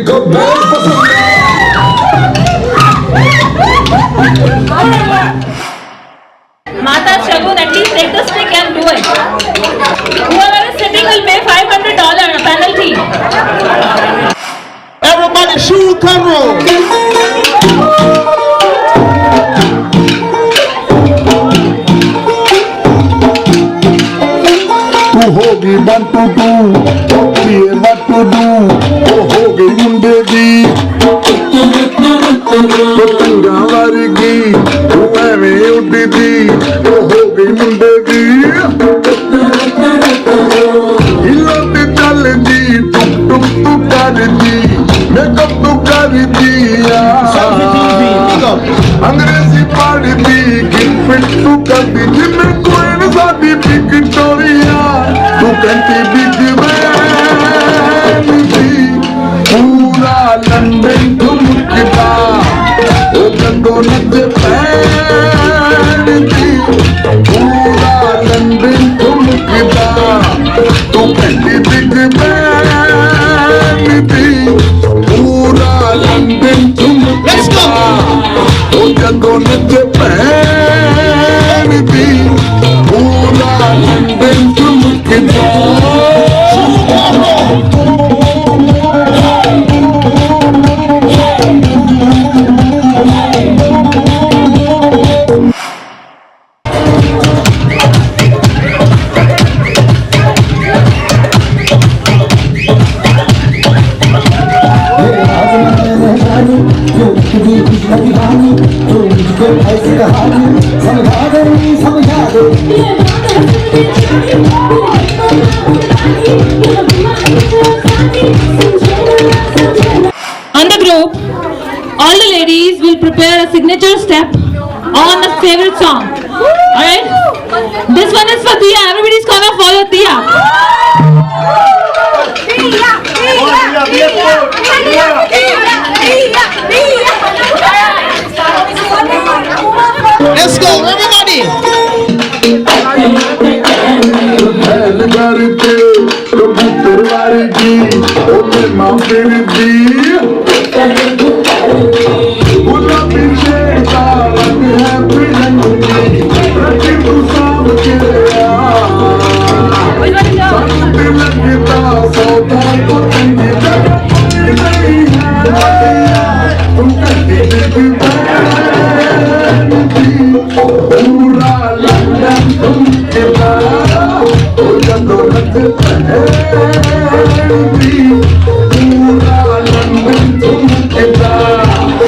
को बहुत पसंद है। Mata Shagun, at least take the stick and do it. Whoever is sitting will pay $500 penalty. Everybody shoot camera. तू होगी one two to, ये what to do, वो हो गई मुंडे दी, तो तंगा वारगी, वो ऐਵੇਂ उड़ी दी, वो हो गई मुंडे दी, हिलो ते चल दी, टुक टुक तू कर दी, मेकअप तू कर दिया, अंग्रेजी पढ़ दी, गिफ्ट तू कर दी, जिम्मे कोई न सादी विक्टोरिया, तू कहती बिग बैन दी, पूरा लंदन ठुमकदा, ओ जदों नच पैन दी, पूरा लंदन ठुमकदा, तू कहती बिग बैन दी, पूरा लंदन ठुमकदा, ओ जदों नच पैन दी, पूरा London ठुमकदा। On the group, all the ladies will prepare a signature step on a favorite song. Alright? This one is for Tia. Everybody's gonna follow Tia. Let's go, everybody. कबूतर वारगी, ओ मैं माँ फिर दी, गुलाबी शेर का रंग है फिरंगी, रखी तू साम के संग लगता सौदा को तंगी, जगह कोई नहीं है, तुम कहती बिग बैन दी, पूरा लंदन तुम के बाद, ओ जदों नच पैन दी, पूरा लंदन तुम के बाद।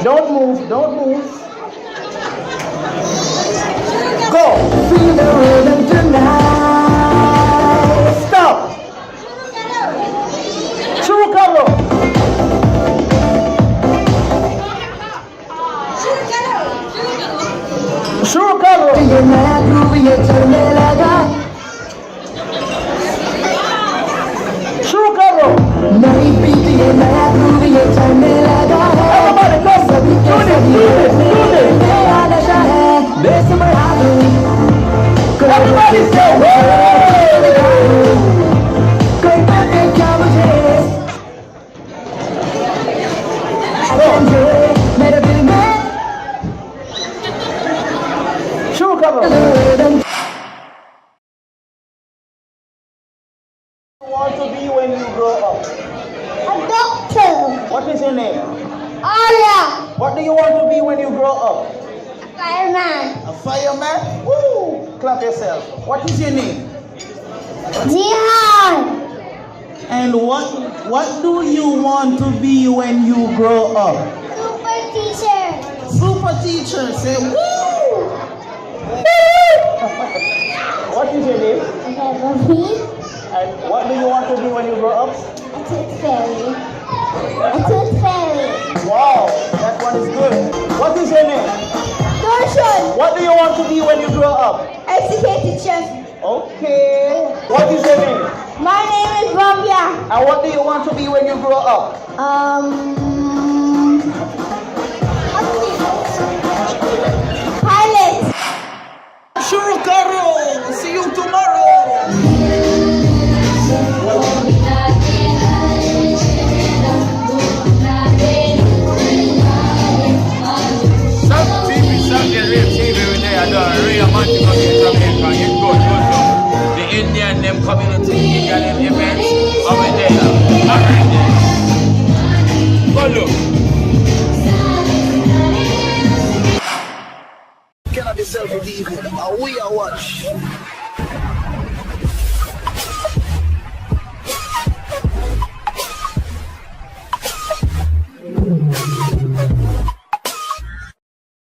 Don't move, don't move. Go. Feel the rhythm tonight. Stop. शुरू करो. शुरू करो. ये नया groove ये चलने लगा. शुरू करो. नई beat ये नया groove ये चलने लगा. Everybody say कोई बातें क्या मुझे मेरे दिल में शुरू करो. Want to be when you grow up? A doctor. What is your name? Arya. Fireman. A fireman? Woo! Clap yourself. What is your name? Jihan. And what do you want to be when you grow up? Super teacher. Super teacher. Say woo! What is your name? Beverly. And what do you want to be when you grow up? A tooth fairy. A tooth fairy. Wow, that one is good. What is your name? Darshan. What do you want to be when you grow up? Executive chef. Okay. What is your name? My name is Bambia. And what do you want to be when you grow up? Pilot. Sure, Carol. See you tomorrow. Some TV, some get real TV when they are done. Real romantic of it, Jamaica. It's good. The Indian, them community, Indian them events, over there. Alright then. Go look. Cannot be self-believing. We are watch.